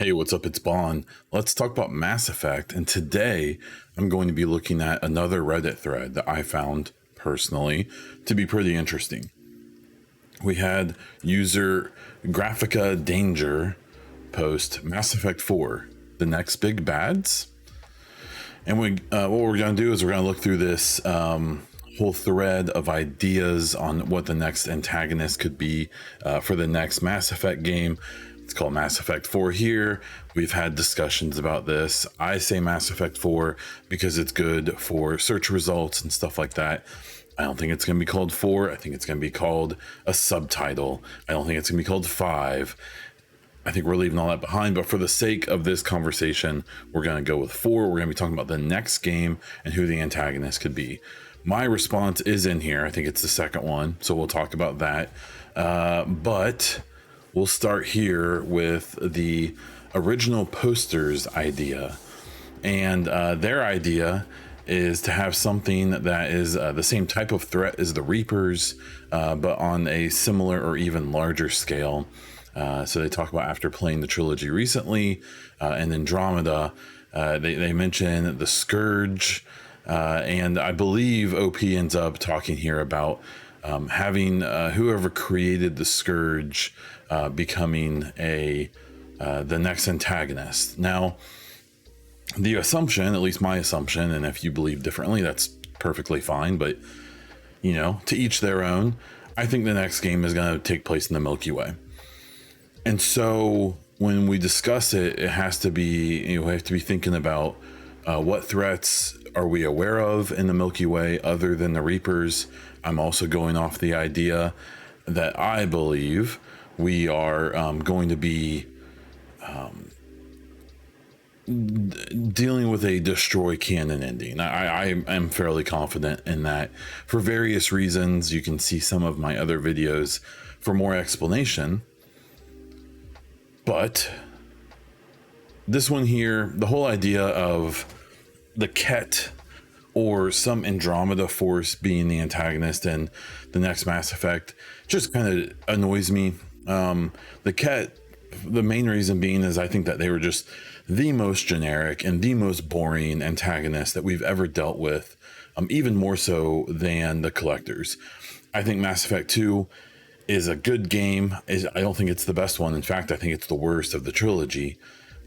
Hey, what's up? It's Bon. Let's talk about Mass Effect. And today I'm going to be looking at another Reddit thread that I found personally to be pretty interesting. We had user Graphica Danger post Mass Effect 4, the next big bads. And what we're going to do is we're going to look through this whole thread of ideas on what the next antagonist could be for the next Mass Effect game. It's called Mass Effect 4 here. We've had discussions about this. I say Mass Effect 4 because it's good for search results and stuff like that. I don't think it's going to be called 4. I think it's going to be called a subtitle. I don't think it's going to be called 5. I think we're leaving all that behind, but for the sake of this conversation, we're going to go with 4. We're going to be talking about the next game and who the antagonist could be. My response is in here. I think it's the second one, so we'll talk about that. But we'll start here with the original posters idea. And their idea is to have something that is the same type of threat as the Reapers, but on a similar or even larger scale. So they talk about after playing the trilogy recently, and Andromeda, they mention the Scourge, and I believe OP ends up talking here about having whoever created the Scourge becoming the next antagonist. Now, the assumption, at least my assumption, and if you believe differently, that's perfectly fine, but to each their own. I think the next game is going to take place in the Milky Way. And so when we discuss it, it has to be, we have to be thinking about what threats are we aware of in the Milky Way other than the Reapers. I'm also going off the idea that I believe we are going to be dealing with a destroy canon ending. I am fairly confident in that for various reasons. You can see some of my other videos for more explanation. But this one here, the whole idea of the Ket or some Andromeda force being the antagonist in the next Mass Effect just kind of annoys me. The Ket, the main reason being is I think that they were just the most generic and the most boring antagonist that we've ever dealt with, even more so than the Collectors. I think Mass Effect 2 is a good game. I don't think it's the best one. In fact, I think it's the worst of the trilogy.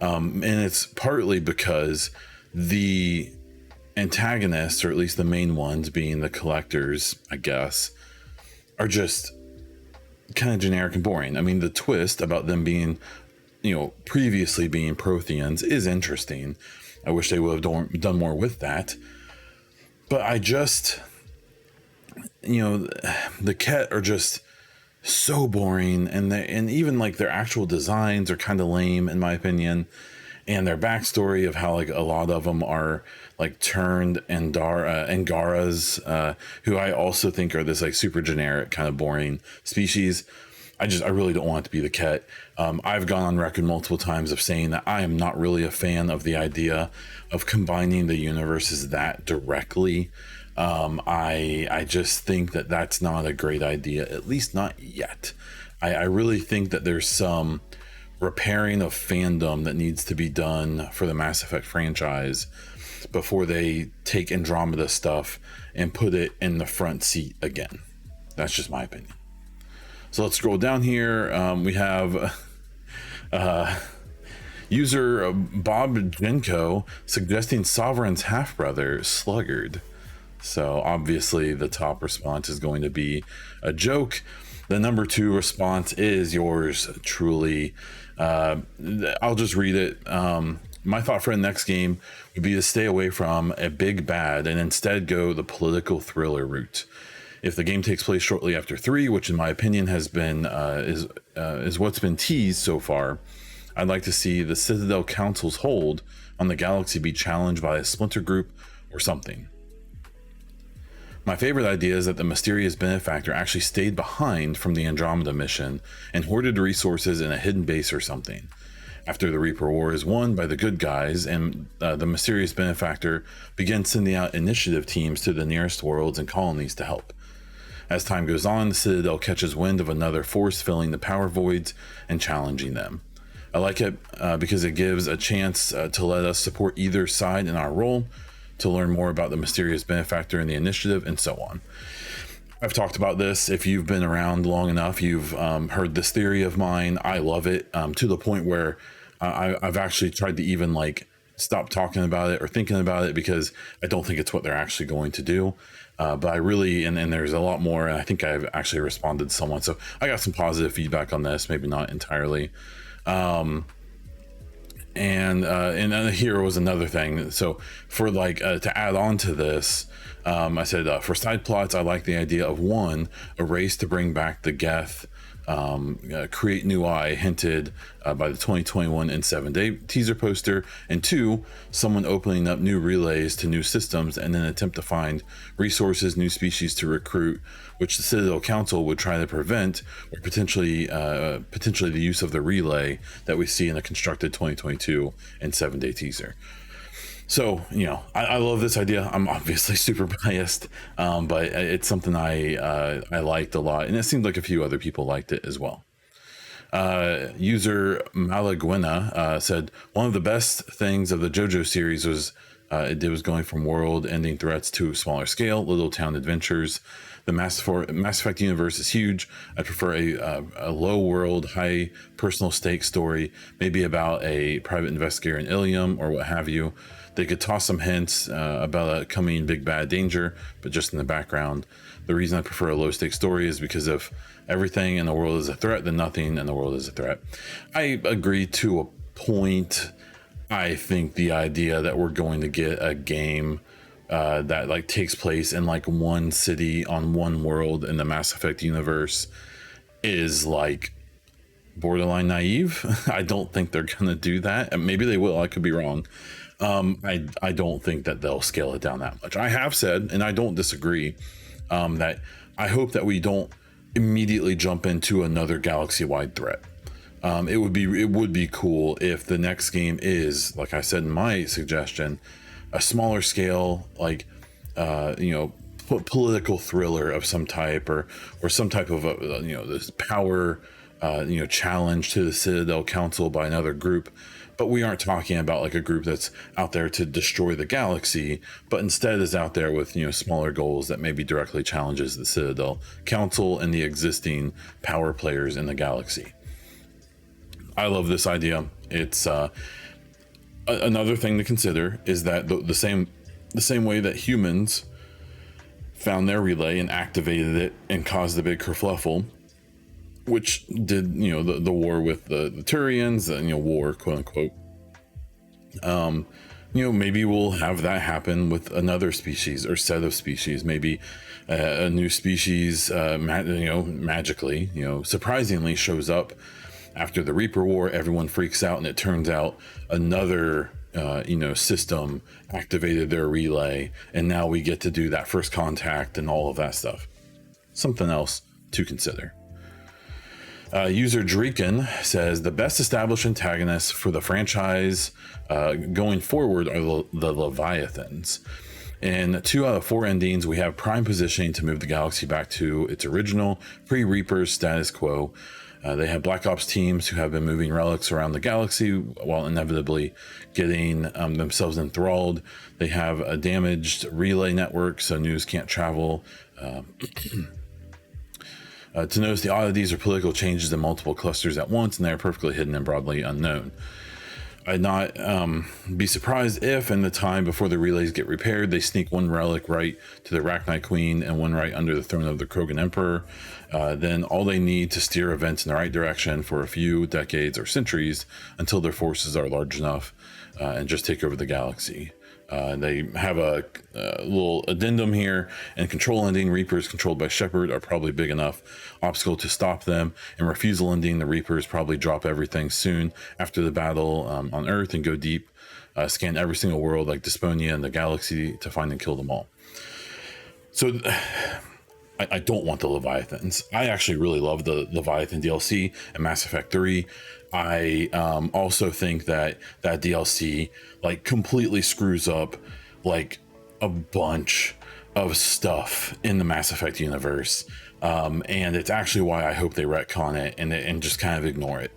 And it's partly because the antagonists, or at least the main ones being the Collectors, I guess, are just kind of generic and boring. I mean, the twist about them being, previously being Protheans is interesting. I wish they would have done more with that. But I just, the Ket are just so boring, and even like their actual designs are kind of lame in my opinion, and their backstory of how like a lot of them are like turned Angaras, who I also think are this like super generic kind of boring species. I really don't want it to be the Ket. I've gone on record multiple times of saying that I am not really a fan of the idea of combining the universes that directly. I just think that that's not a great idea, at least not yet. I really think that there's some repairing of fandom that needs to be done for the Mass Effect franchise before they take Andromeda stuff and put it in the front seat again. That's just my opinion. So let's scroll down here. We have user Bob Genko suggesting Sovereign's half-brother, Sluggard. So obviously the top response is going to be a joke. The number 2 response is yours truly. I'll just read it. My thought for the next game would be to stay away from a big bad and instead go the political thriller route. If the game takes place shortly after 3, which in my opinion has been is what's been teased so far, I'd like to see the Citadel Council's hold on the galaxy be challenged by a splinter group or something. My favorite idea is that the mysterious benefactor actually stayed behind from the Andromeda mission and hoarded resources in a hidden base or something. After the Reaper War is won by the good guys, and the mysterious benefactor begins sending out initiative teams to the nearest worlds and colonies to help. As time goes on, the Citadel catches wind of another force filling the power voids and challenging them. I like it because it gives a chance to let us support either side in our role, to learn more about the mysterious benefactor in the initiative, and so on. I've talked about this. If you've been around long enough, you've heard this theory of mine. I love it to the point where I've actually tried to even like stop talking about it or thinking about it, because I don't think it's what they're actually going to do. But I really, and there's a lot more, and I think I've actually responded to someone. So I got some positive feedback on this, maybe not entirely. And here was another thing. So for like to add on to this, I said for side plots, I like the idea of one, a race to bring back the Geth, create new eye hinted by the 2021 and 7-day teaser poster, and two, someone opening up new relays to new systems and then attempt to find resources, new species to recruit, which the Citadel Council would try to prevent, or potentially the use of the relay that we see in the constructed 2022 and 7-day teaser. So, I love this idea. I'm obviously super biased, but it's something I liked a lot, and it seemed like a few other people liked it as well. User Malaguena said, one of the best things of the JoJo series was it was going from world-ending threats to a smaller scale, little town adventures. The Mass Effect universe is huge. I prefer a low world, high personal stake story, maybe about a private investigator in Ilium or what have you. They could toss some hints about a coming big bad danger, but just in the background. The reason I prefer a low stake story is because if everything in the world is a threat, then nothing in the world is a threat. I agree to a point. I think the idea that we're going to get a game that like takes place in like one city on one world in the Mass Effect universe is like borderline naive. I don't think they're gonna do that, and maybe they will. I could be wrong. I don't think that they'll scale it down that much. I have said, and I don't disagree, that I hope that we don't immediately jump into another galaxy-wide threat. It would be cool if the next game is, like I said in my suggestion, a smaller scale, like political thriller of some type, or some type of this power challenge to the Citadel Council by another group. But we aren't talking about like a group that's out there to destroy the galaxy, but instead is out there with smaller goals that maybe directly challenges the Citadel Council and the existing power players in the galaxy. I love this idea. It's another thing to consider is that the same way that humans found their relay and activated it and caused the big kerfluffle, which did the war with the Turians, war quote unquote. Maybe we'll have that happen with another species or set of species. Maybe a new species magically surprisingly shows up after the Reaper War. Everyone freaks out, and it turns out another system activated their relay, and now we get to do that first contact and all of that stuff. Something else to consider. User Dreeken says the best established antagonists for the franchise going forward are the Leviathans. In 2 out of 4 endings, we have prime positioning to move the galaxy back to its original pre-Reapers status quo. They have Black Ops teams who have been moving relics around the galaxy while inevitably getting themselves enthralled. They have a damaged relay network, so news can't travel. To notice the oddities or political changes in multiple clusters at once, and they are perfectly hidden and broadly unknown. I'd not be surprised if, in the time before the relays get repaired, they sneak one relic right to the Arachnite Queen and one right under the throne of the Krogan Emperor. Then all they need to steer events in the right direction for a few decades or centuries until their forces are large enough and just take over the galaxy. They have a little addendum here, and control ending Reapers controlled by Shepard are probably big enough obstacle to stop them, and refusal ending the Reapers probably drop everything soon after the battle on Earth and go deep, scan every single world like Desponia and the galaxy to find and kill them all. So I don't want the Leviathans. I actually really love the Leviathan DLC and Mass Effect 3. I also think that DLC like completely screws up like a bunch of stuff in the Mass Effect universe, and it's actually why I hope they retcon it and just kind of ignore it.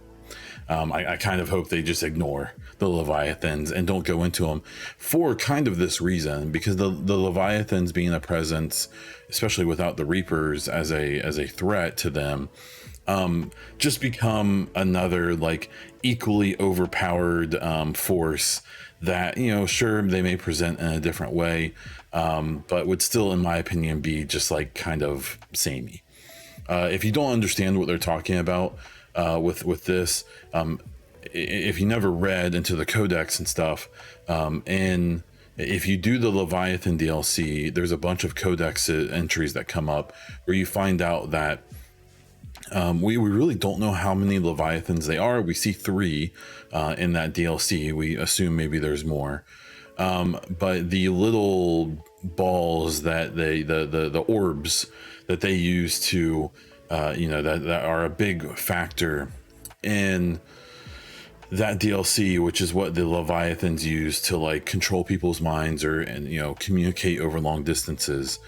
I kind of hope they just ignore the Leviathans and don't go into them for kind of this reason, because the Leviathans being a presence, especially without the Reapers as a threat to them, just become another like equally overpowered force that, you know, sure, they may present in a different way, but would still, in my opinion, be just like kind of samey. If you don't understand what they're talking about with this, if you never read into the codex and stuff, and if you do the Leviathan DLC, there's a bunch of codex entries that come up where you find out that we really don't know how many Leviathans they are. We see 3 in that DLC. We assume maybe there's more. But the little balls that the orbs that they use to, that are a big factor in that DLC, which is what the Leviathans use to like control people's minds and communicate over long distances.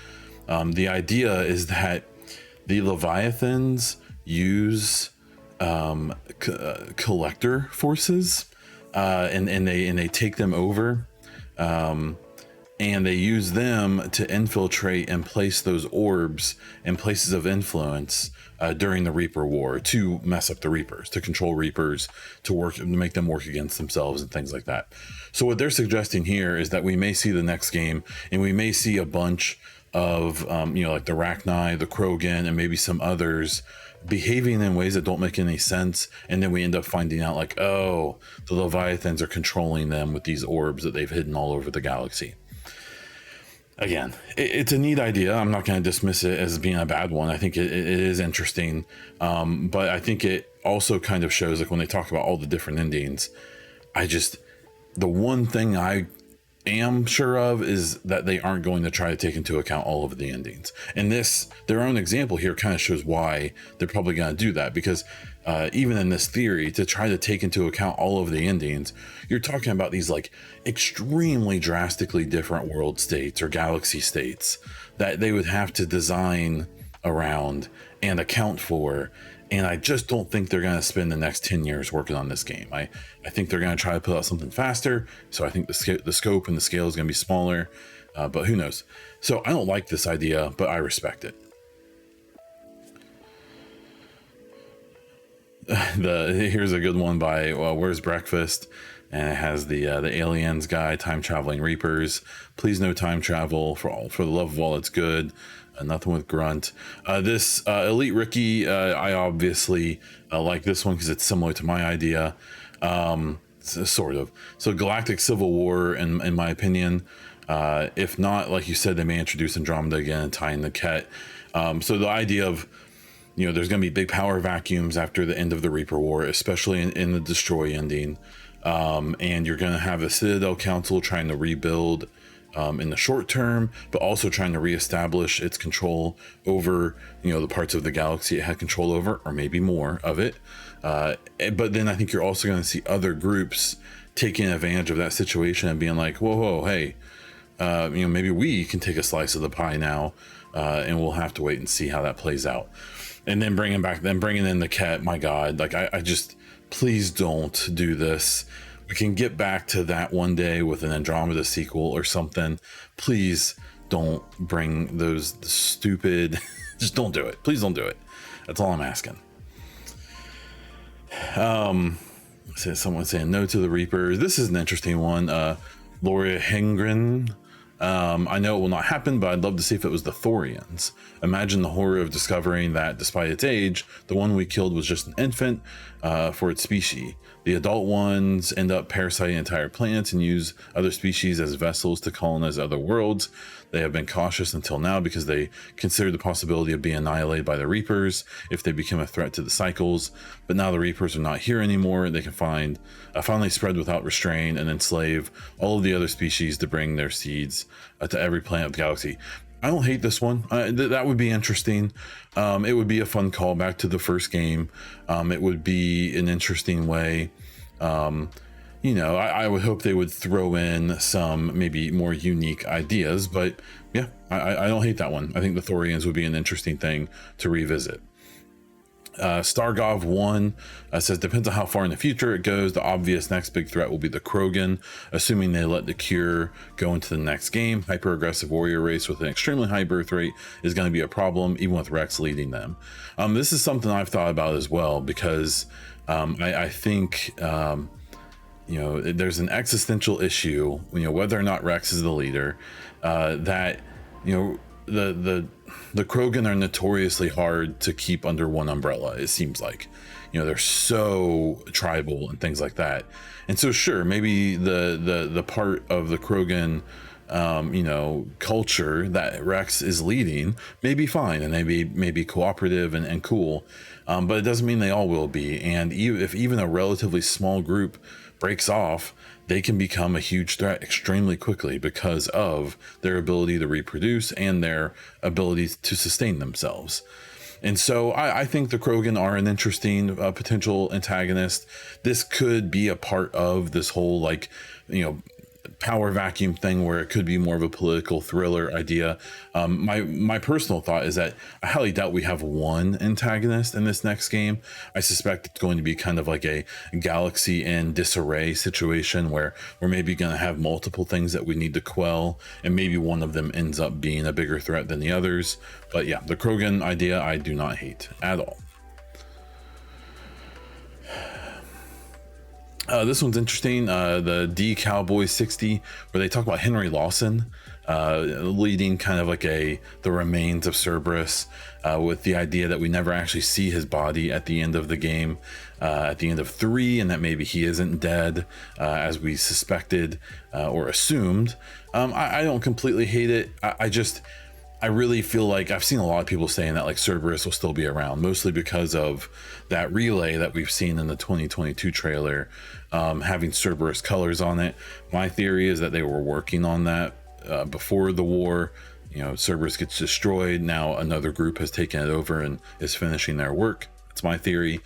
The idea is that the Leviathans use collector forces, and they take them over, and they use them to infiltrate and place those orbs in places of influence during the Reaper War, to mess up the Reapers, to control Reapers, to make them work against themselves and things like that. So what they're suggesting here is that we may see the next game, and we may see a bunch of like the Rachni, the Krogan, and maybe some others behaving in ways that don't make any sense, and then we end up finding out like, oh, the Leviathans are controlling them with these orbs that they've hidden all over the galaxy. Again, it's a neat idea. I'm not going to dismiss it as being a bad one. I think it is interesting, but I think it also kind of shows, like when they talk about all the different endings, the one thing I am sure of is that they aren't going to try to take into account all of the endings, and their own example here kind of shows why they're probably going to do that, because even in this theory, to try to take into account all of the endings, you're talking about these like extremely drastically different world states or galaxy states that they would have to design around and account for. And I just don't think they're going to spend the next 10 years working on this game. I think they're going to try to put out something faster. So I think the scope and the scale is going to be smaller, but who knows? So I don't like this idea, but I respect it. Here's a good one by Where's Breakfast, and it has the aliens guy, time traveling Reapers. Please no time travel for the love of all that's good. Nothing with grunt. This Elite Ricky, I obviously like this one because it's similar to my idea, sort of. So Galactic Civil War, in my opinion. If not, like you said, they may introduce Andromeda again and tie in the Ket. So the idea of, there's going to be big power vacuums after the end of the Reaper War, especially in the Destroy ending. And you're going to have the Citadel Council trying to rebuild in the short term, but also trying to reestablish its control over, the parts of the galaxy it had control over, or maybe more of it. But then I think you're also going to see other groups taking advantage of that situation and being like, whoa, hey, maybe we can take a slice of the pie now, and we'll have to wait and see how that plays out. And then bringing in the Ket, my God, like I just, please don't do this. We can get back to that one day with an Andromeda sequel or something. Please don't bring those stupid, just don't do it. Please don't do it. That's all I'm asking. Someone saying no to the Reapers. This is an interesting one. Laura Hengren. I know it will not happen, but I'd love to see if it was the Thorians. Imagine the horror of discovering that despite its age, the one we killed was just an infant for its species. The adult ones end up parasiting entire planets and use other species as vessels to colonize other worlds. They have been cautious until now because they considered the possibility of being annihilated by the Reapers if they become a threat to the cycles. But now the Reapers are not here anymore. They can finally spread without restraint and enslave all of the other species to bring their seeds to every planet of the galaxy. I don't hate this one. That would be interesting. It would be a fun callback to the first game. It would be an interesting way. I would hope they would throw in some maybe more unique ideas, but yeah, I don't hate that one. I think the Thorians would be an interesting thing to revisit. Stargov 1 says, depends on how far in the future it goes. The obvious next big threat will be the Krogan, assuming they let the Cure go into the next game. Hyper aggressive warrior race with an extremely high birth rate is going to be a problem, even with Rex leading them. This is something I've thought about as well, because I think there's an existential issue, whether or not Rex is the leader, that the Krogan are notoriously hard to keep under one umbrella. It seems like, they're so tribal and things like that. And so sure, maybe the part of the Krogan culture that Rex is leading may be fine, and maybe cooperative and cool, but it doesn't mean they all will be. And if even a relatively small group breaks off, they can become a huge threat extremely quickly because of their ability to reproduce and their ability to sustain themselves. And so I think the Krogan are an interesting potential antagonist. This could be a part of this whole power vacuum thing, where it could be more of a political thriller idea. My personal thought is that I highly doubt we have one antagonist in this next game. I suspect it's going to be kind of like a galaxy in disarray situation, where we're maybe going to have multiple things that we need to quell, and maybe one of them ends up being a bigger threat than the others. But yeah, the Krogan idea I do not hate at all. This one's interesting. The D Cowboy 60, where they talk about Henry Lawson leading kind of like the remains of Cerberus, with the idea that we never actually see his body at the end of the game, at the end of 3, and that maybe he isn't dead as we suspected or assumed. I don't completely hate it. I really feel like I've seen a lot of people saying that Cerberus will still be around, mostly because of that relay that we've seen in the 2022 trailer, having Cerberus colors on it. My theory is that they were working on that before the war. Cerberus gets destroyed. Now another group has taken it over and is finishing their work. That's my theory.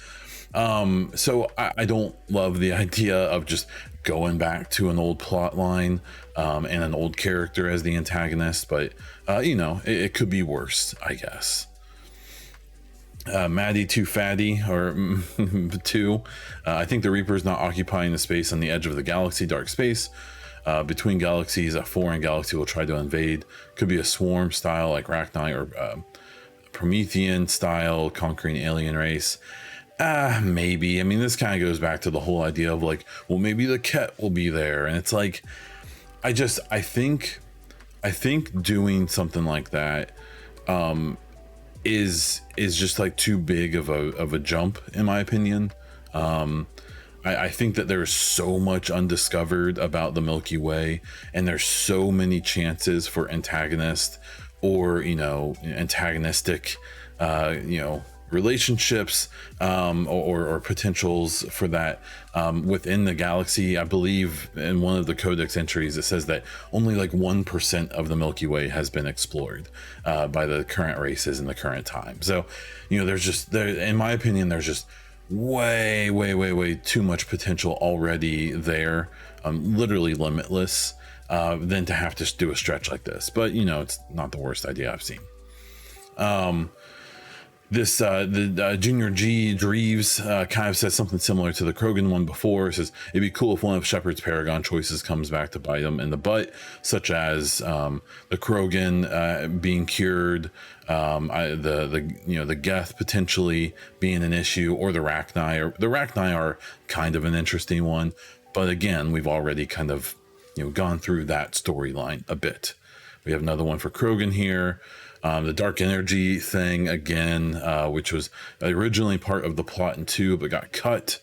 So I don't love the idea of just going back to an old plot line and an old character as the antagonist, but it could be worse, I guess. Maddie Too Fatty, or 2, I think the Reaper is not occupying the space on the edge of the galaxy, dark space. Between galaxies, a foreign galaxy will try to invade. Could be a swarm style like Rachni, or Promethean style conquering alien race. Maybe. I mean, this kind of goes back to the whole idea of maybe the Ket will be there, and it's I think doing something like that is just too big of a jump, in my opinion. I think that there's so much undiscovered about the Milky Way, and there's so many chances for antagonist or antagonistic relationships or potentials for that within the galaxy. I believe in one of the codex entries it says that only 1% of the Milky Way has been explored by the current races in the current time. So in my opinion, there's just way too much potential already there, literally limitless, than to have to do a stretch like this. But it's not the worst idea I've seen. The Junior G Dreves kind of says something similar to the Krogan one before. It says it'd be cool if one of Shepard's Paragon choices comes back to bite him in the butt, such as the Krogan being cured, the Geth potentially being an issue, or the Rachni. The Rachni are kind of an interesting one, but again, we've already kind of gone through that storyline a bit. We have another one for Krogan here. The dark energy thing again, which was originally part of the plot in 2 but got cut.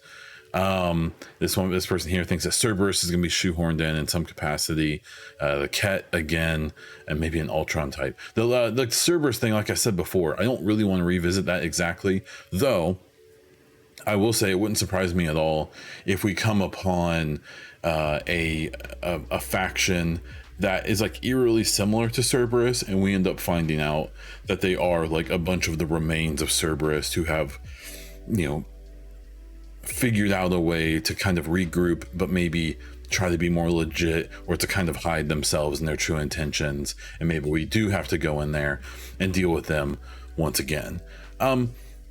This person here thinks that Cerberus is going to be shoehorned in some capacity. The Ket again, and maybe an Ultron type. The Cerberus thing, like I said before, I don't really want to revisit that exactly, though I will say it wouldn't surprise me at all if we come upon a faction that is eerily similar to Cerberus, and we end up finding out that they are a bunch of the remains of Cerberus who have figured out a way to kind of regroup, but maybe try to be more legit, or to kind of hide themselves and their true intentions, and maybe we do have to go in there and deal with them once again.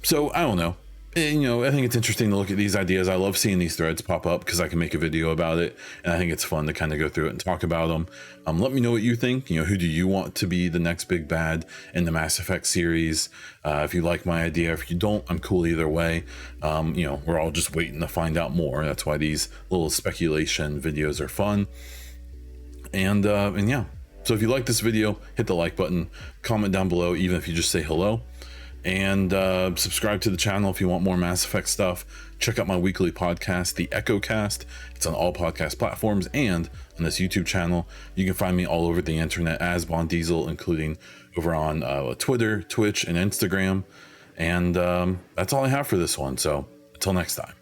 So I don't know. And, I think it's interesting to look at these ideas. I love seeing these threads pop up because I can make a video about it, and I think it's fun to kind of go through it and talk about them. Let me know what you think. Who do you want to be the next big bad in the Mass Effect series? If you like my idea, if you don't, I'm cool either way. We're all just waiting to find out more. That's why these little speculation videos are fun. And yeah. So if you like this video, hit the like button, comment down below, even if you just say hello. And subscribe to the channel if you want more Mass Effect stuff. Check out my weekly podcast, The Echo Cast. It's on all podcast platforms and on this YouTube channel. You can find me all over the internet as Bond Diesel, including over on Twitter, Twitch, and Instagram. And that's all I have for this one. So until next time.